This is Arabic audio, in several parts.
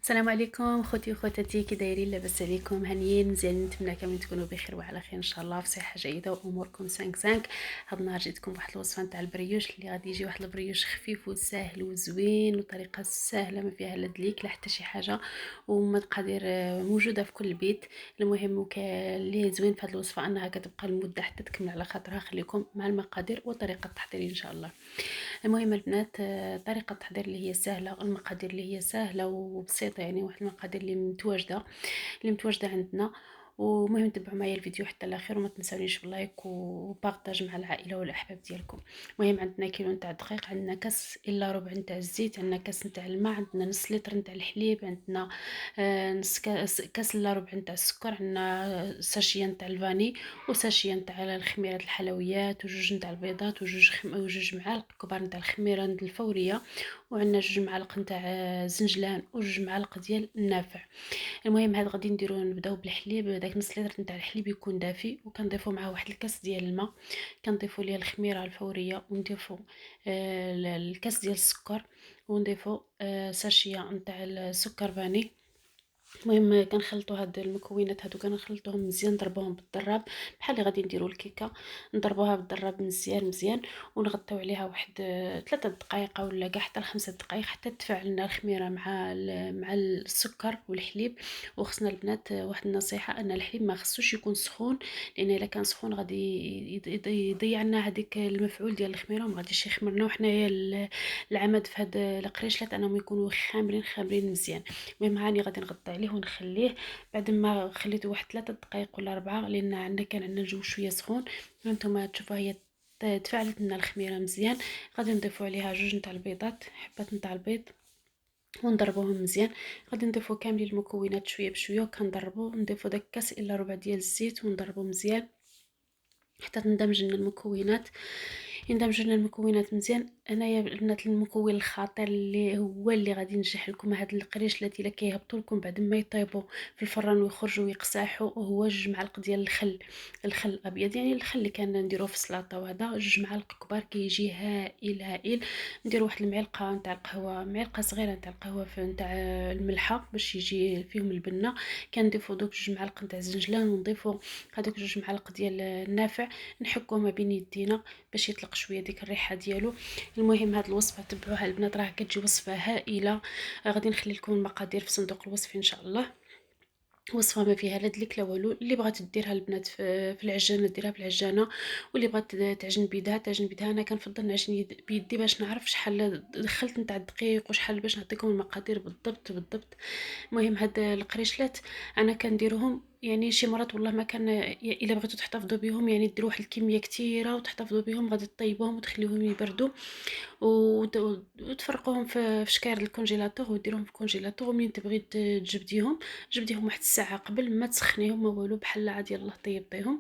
السلام عليكم خوتي وخواتاتي، كي دايرين؟ لاباس عليكم؟ هانيين مزيانين؟ نتمنى كاملين تكونوا بخير وعلى خير ان شاء الله، في صحه جيده واموركم سانك سانك. هاد النهار جيتكم بواحد الوصفه نتاع البريوش، اللي غادي يجي واحد البريوش خفيف وسهل وزوين وطريقه سهله، ما فيها لا دليك لا حتى شي حاجه، ومقادير موجوده في كل بيت. المهم اللي زوين في هاد الوصفه انها كتبقى لمده حتى تكمل على خاطرها. خليكم مع المقادير وطريقه التحضير ان شاء الله. المهم البنات، طريقة التحضير اللي هي سهلة، المقادير اللي هي سهلة وبسيطة، يعني واحد المقادير اللي متواجدة عندنا. ومهم تبعوا معايا الفيديو حتى الاخير، وما تنسونيش باللايك وبارطاج مع العائله والاحباب ديالكم. المهم عندنا كيلو نتاع الدقيق، عندنا كاس الا ربع نتاع الزيت، عندنا كاس نتاع الماء، عندنا نص لتر نتاع الحليب، عندنا نص كاس الا ربع نتاع السكر، عندنا ساشيه نتاع الفاني، وساشيه نتاع الخميره الحلويات، وجوج نتاع البيضات، وجوج معالق كبار نتاع الخميره الفوريه، وعندنا جوج معالق نتاع زنجلان، وجوج معالق ديال النافع. المهم هاد غادي نبداو بالحليب. داك نص لتر نتاع الحليب يكون دافي، وكنضيفوا معاه واحد الكاس ديال الماء، كنضيفوا ليه الخميره الفوريه، ونضيفوا الكاس ديال السكر، ونضيفوا ساشيه نتاع السكر فاني. المهم كنخلطوا هاد المكونات هادو، كنخلطوهم مزيان، نضربوهم بالضراب بحال اللي غادي نديروا الكيكه. نضربوها بالضراب مزيان مزيان، ونغطيو عليها واحد 3 دقائق ولا كاع حتى 5 دقائق، حتى تفاعل لنا الخميره مع السكر والحليب. وخصنا البنات واحد النصيحه، ان الحليب ما خصوش يكون سخون، لان الا كان سخون غادي يضيع لنا هذيك المفعول ديال الخميره، وما غاديش يخمرنا، وحنايا العمد في هاد القريشلات انهم يكونوا خامرين خامرين مزيان. المهم هاني غادي نغطي عليه ونخليه. بعد ما خليته واحد 3 دقائق ولا 4، لان كان عندنا الجو شويه سخون. هانتوما تشوفوا هي تفاعلت لنا الخميره مزيان. غادي نضيفوا عليها جوج نتاع البيضات، حبات نتاع البيض، ونضربوهم مزيان. غادي نضيفوا كاملين المكونات شويه بشويه، وكنضربوا نضيفوا داك كاس الا ربع ديال الزيت، ونضربوا مزيان حتى تندمج لنا المكونات. يندمج لنا المكونات مزيان. انايا البنات المكون الخطير اللي هو اللي غادي ينجح لكم هاد القريشلات الا كيهبطوا لكم بعد ما يطيبوا في الفران ويخرجوا ويقساحوا، هو جوج معالق ديال الخل الابيض، يعني الخل اللي كان نديروه في السلطه، وهذا جوج معالق كبار كيجي هائل هائل. ندير واحد المعلقه نتاع القهوه، معلقه صغيره نتاع القهوه في نتاع الملحه باش يجي فيهم البنه. كنديفوا دوك جوج معالق نتاع الزنجلان، ونضيفوا هذوك جوج معالق ديال النافع، نحكوه ما بين يدينا باش يطلق شويه ديك الريحه ديالو. المهم هاد الوصفه تبعوها البنات، راه كتجي وصفه هائله. غادي نخلي لكم المقادير في صندوق الوصف ان شاء الله. وصفه ما فيها لا دليك لا والو. اللي بغات ديرها البنات في العجانه ديرها في العجانه، واللي بغات تعجن بيدها تعجن بيدها. انا كنفضل نعجن بيدي باش نعرف شحال دخلت نتاع الدقيق وشحال، باش نعطيكم المقادير بالضبط بالضبط. المهم هاد القريشلات انا كنديرهم يعني شي مرات والله ما كان، الا بغيتو تحتفظوا بهم يعني ديروا واحد الكميه كثيره وتحتفظوا بهم، غادي طيبوهم وتخليوهم يبردوا، وتفرقوهم في شكاير الكونجيلاتور، وديروهم في الكونجيلاتور. ومين تبغي جبديهم واحد الساعه قبل ما تسخنيهم، ما والو، بحال عادي يلاه طيبتيهم.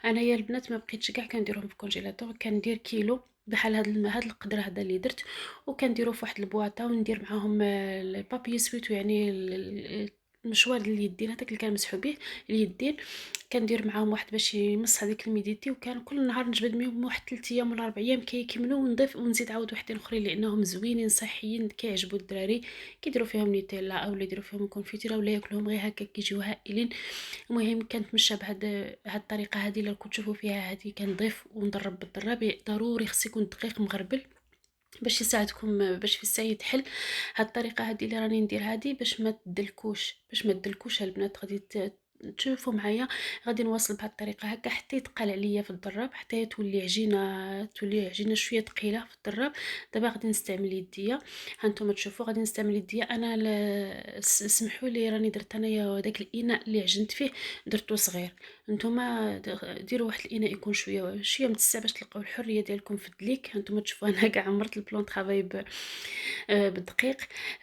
انايا البنات ما بقيتش كاع كنديرهم في الكونجيلاتور، كندير كيلو بحال هاد القدر هذا اللي درت، وكنديرو في واحد البواطه، وندير معاهم البابي سويتو، يعني المشوار اليدين هذاك اللي كنمسحو به اليدين. كندير معاهم واحد باش يمص هذيك الميديتي، وكان كل نهار نجبد منهم واحد 3 ايام ولا 4 ايام كيكملوا، ونضيف ونزيد عاود وحدين اخرين لانهم زوينين صحيين كيعجبوا الدراري. كيديروا فيهم نيتيلا او يديروا فيهم كونفيتيره، ولا ياكلوهم غير هكا كيجيو هائلين. المهم كنتمشى هاد الطريقه هذه اللي كنت تشوفوا فيها هذه، كنضيف ونضرب بالضراب. ضروري خص يكون الدقيق مغربل باش يساعدكم باش في السايد حل. هاد الطريقه هذه اللي راني ندير هذه باش ما تدلكوش البنات. غادي تشوفوا معايا. غادي نواصل بهذه الطريقه هكا حتى يتقال عليا في الضراب، حتى تولي عجينه شويه ثقيله في الضراب. دابا غادي نستعمل يديا. هانتوما تشوفوا غادي نستعمل يديا. انا سمحوا لي راني درت انايا داك الاناء اللي عجنت فيه درتو صغير. نتوما ديروا واحد الاناء يكون شويه متسع باش تلقاو الحريه ديالكم في الدليك. هانتوما تشوفوا انا كاع عمرت البلون طرافاي بالدقيق،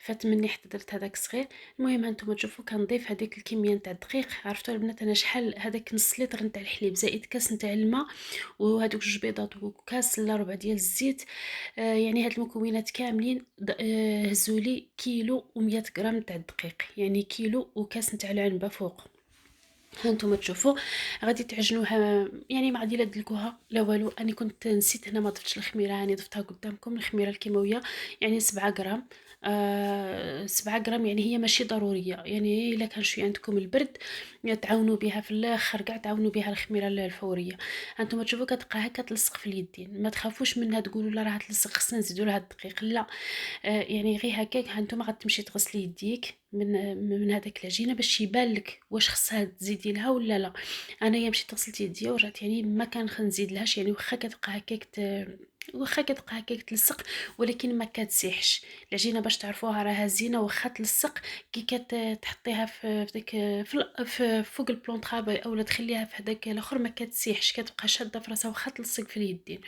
فتمني حتى درت هذاك صغير. المهم هانتوما تشوفوا كنضيف هذيك الكميه نتاع الدقيق. عرفتوا البنات انا شحال؟ هذاك نص لتر نتاع الحليب زائد كاس نتاع الماء، وهذوك جوج بيضات، وكاس الا ربع ديال الزيت. يعني هاد المكونات كاملين هزوا لي كيلو و100 غرام نتاع الدقيق، يعني كيلو وكاس نتاع العنبه فوق. هانتوما تشوفوا غادي تعجنوها، يعني ما غادي لا تدلكوها لا والو. اني كنت نسيت هنا ما ضفتش الخميره، راني ضفتها قدامكم، الخميره الكيماويه يعني 7 غرام. 7 غرام، يعني هي ماشي ضرورية، يعني إلا كان شوية عندكم البرد تعاونوا بها في الآخر كاع، تعاونوا بها الخميرة الفورية. هانتوما تشوفوا كتبقى هكا تلصق في اليدين، ما تخافوش منها تقولوا لا راه تلصق خصنا نزيدوا لها الدقيق، لا. يعني غير هكاك هانتوما غتمشي تغسلي يديك من هذاك العجينه باش يبان لك واش خصها تزيدي لها ولا لا. انايا مشيت غسلت يديا ورجعت، يعني ما كان نزيد لهاش، يعني واخا كتبقى هكاك تلصق، ولكن ما كتسيحش. العجينه باش تعرفوها راها زينه واخا تلصق، كي كتحطيها في ديك فوق البلون طراباي اولا تخليها في هذاك الاخر ما كتسيحش، كتبقى شاده في راسها واخا تلصق في اليدين.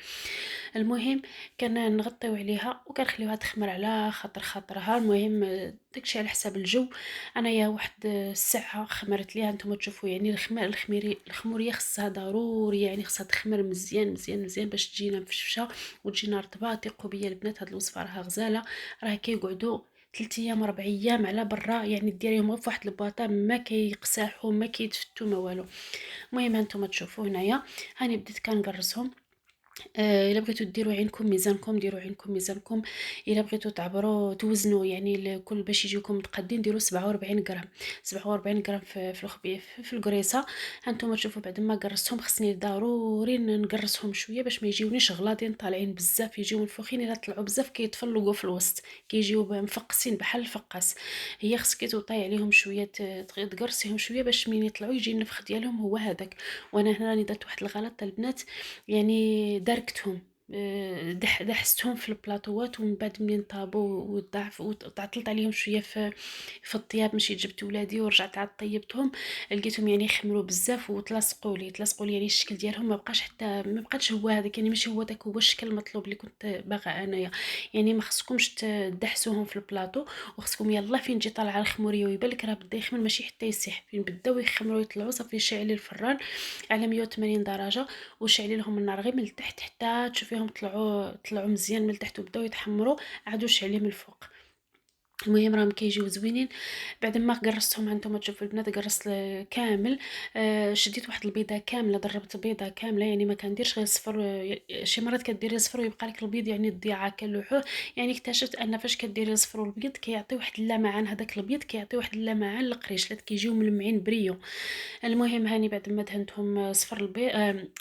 المهم كان نغطيو عليها وكنخليوها تخمر على خاطرها. المهم داكشي على حساب الجو. انايا واحد الساعه خمرت ليها. نتوما تشوفوا يعني الخموريه خصها ضروري، يعني خصها تخمر مزيان مزيان مزيان باش تجينا مفشفشه وتجينا رطبه. ثقوا بيا البنات، هاد الوصفه راها غزاله، راه كيقعدوا 3 ايام 4 ايام على برا، يعني ديريهم في واحد البواطه ما كيقساحوا ما كيتفتوا ما والو. المهم هانتوما تشوفوا هنايا هاني بديت كنقرصهم. الا بغيتو ديروا عينكم ميزانكم ديروا عينكم ميزانكم. الا بغيتو تعبروا توزنوا يعني الكل باش يجيوكم متقادين، ديروا 47 غرام. 47 غرام في الخبيث في القريصه. هانتوما تشوفوا بعد ما قرصتهم خصني ضروري نقرصهم شويه باش ما يجيونيش غلاضين طالعين بزاف، يجيو منفوخين. الا طلعوا بزاف كيتفلقوا في الوسط، كيجيو مفقسين بحال الفقاس. هي خصك توطي عليهم شويه، تقرصيهم شويه باش من يطلعوا يجي النفخ ديالهم هو هذاك. وانا هنا راني درت واحد الغلط البنات، يعني داركتهم، دحستهم في البلاطوات، ومن بعد منين طابوا وضعف وتعطلت عليهم شويه في الطياب، مشيت جبت ولادي ورجعت عاد طيبتهم، لقيتهم يعني خمروا بزاف وتلصقوا لي يعني الشكل ديالهم ما بقاتش هو هذاك، يعني ماشي هو داك هو الشكل المطلوب اللي كنت باغا انايا. يعني ما خصكمش تدحسوهم في البلاطو، وخصكم يلا فين تجي طالعه الخموريه ويبان لك راه بدا يخمر ماشي حتى يسيح، فين بداو يخمروا يطلعوا صافي شعلي الفران على 180 درجه، وشعلي لهم النار غير من التحت حتى تشوفيهم طلعوا مزيان من التحت وبداو يتحمروا، عادوا شعلي من الفوق. المهم راهم كيجيو زوينين. بعد ما قرصتهم هانتوما تشوفوا البنات قرصت كامل. شديت واحد البيضه كامله، ضربت بيضه كامله، يعني ما كنديرش غير صفر. شي مرات كديري صفر ويبقى لك البيض يعني تضيعه كلوحوه. يعني اكتشفت ان فاش كديري صفر والبيض كيعطي واحد اللمعان، هذاك البيض كيعطي واحد اللمعان القريشلات كيجيو ملمعين بريو. المهم هاني بعد ما دهنتهم صفر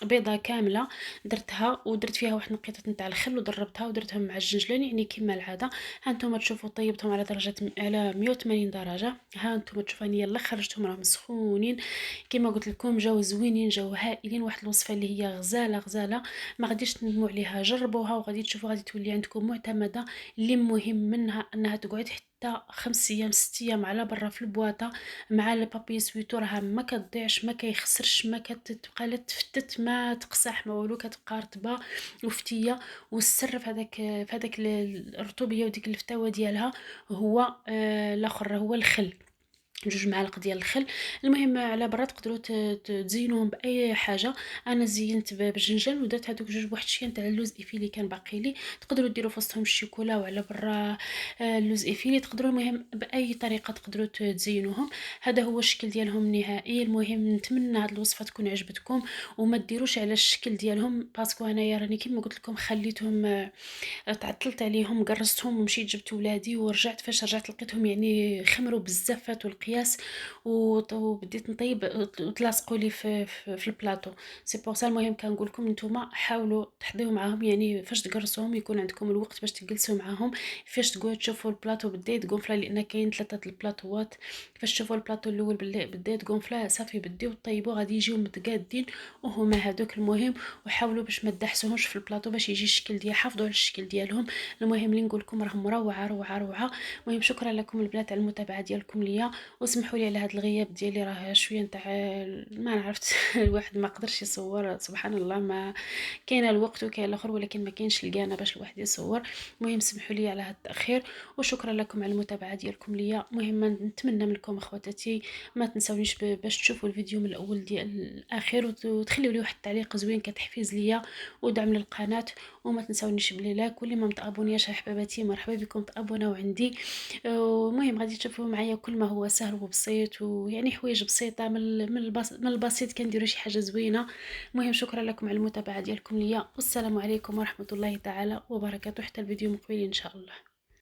بيضه كامله درتها، ودرت فيها واحد نقيطه نتاع الخل وضربتها ودرتهم مع الجنجلان يعني كما العاده. ها انتم تشوفوا طيبتهم على 180 درجه. ها انتم تشوفوا اني يلا خرجتهم راهم سخونين كما قلت لكم، جاو زوينين جاو هائلين. واحد الوصفه اللي هي غزاله غزاله، ما غاديش تندموا عليها، جربوها وغادي تشوفوا غادي تولي عندكم معتمده. اللي مهم منها انها تقعد حتى 5 ايام 6 ايام على برا في البواطه مع البابي سويتو، راها ما كتضيعش ما كيخسرش ما كتبقى لا تفتت ما تقصح ما والو، كتبقى رطبه وفتيه. والسر في هذاك الرطوبيه وديك الفتاوى ديالها هو الاخر هو الخل، 2 معالق ديال الخل. المهم على برا تقدروا تزينوهم باي حاجه. انا زينت بالجنجل ودرت هذوك 1 تاع اللوز افيلي كان باقي لي، تقدروا ديروا في وسطهم الشوكولا وعلى برا اللوز افيلي تقدروا. المهم باي طريقه تقدروا تزينوهم. هذا هو الشكل ديالهم النهائي. المهم نتمنى هذه الوصفه تكون عجبتكم وما ديروش على الشكل ديالهم، باسكو انايا راني كيما قلت لكم خليتهم تعطلت عليهم قرصتهم ومشيت جبت ولادي ورجعت. فاش رجعت لقيتهم يعني خمروا بزاف فاتوا القياس، وبديت نطيب وتلاصقوا لي في البلاطو. سي بور سا المهم كنقول لكم نتوما حاولوا تحضيو معاهم، يعني فاش تقرصوهم يكون عندكم الوقت باش تجلسوا معاهم. فاش تقعدوا تشوفوا البلاطو بدا يتقنفلا، لان كاين 3 البلاطوات. فاش تشوفوا البلاطو الاول بدا يتقنفلا صافي بديو طيبوا غادي يجيو متقادين وهما هذوك. المهم وحاولوا باش ما تدحسوهمش في البلاطو باش يجي الشكل ديال، حافظوا على الشكل ديالهم. المهم اللي نقول لكم راهم روعه روعه روعه. المهم شكرا لكم البنات على المتابعه ديالكم ليا، وسمحوا لي على هذا الغياب ديالي، راه شويه نتاع ما عرفت الواحد ما قدرش يصور سبحان الله، ما كاين الوقت وكاين الاخر ولكن ما كاينش القانه باش الواحد يصور. المهم سمحوا لي على هذا التاخير وشكرا لكم على المتابعه ديالكم ليا. المهم نتمنى منكم اخواتاتي ما تنساونيش باش تشوفوا الفيديو من الاول ديال الاخير، وتخليوا لي واحد التعليق زوين كتحفيز ليا ودعم للقناه. وما تنساونيش بلي لايك، واللي ما متابونياش حباباتي مرحبا بكم تابوناو عندي. المهم غادي تشوفوا معايا كل ما هو سهل وبسيط، ويعني حوايج بسيطه من البسيط كنديروا شي حاجه زوينه. المهم شكرا لكم على المتابعه ديالكم ليا، والسلام عليكم ورحمه الله تعالى وبركاته، حتى الفيديو مقبل ان شاء الله.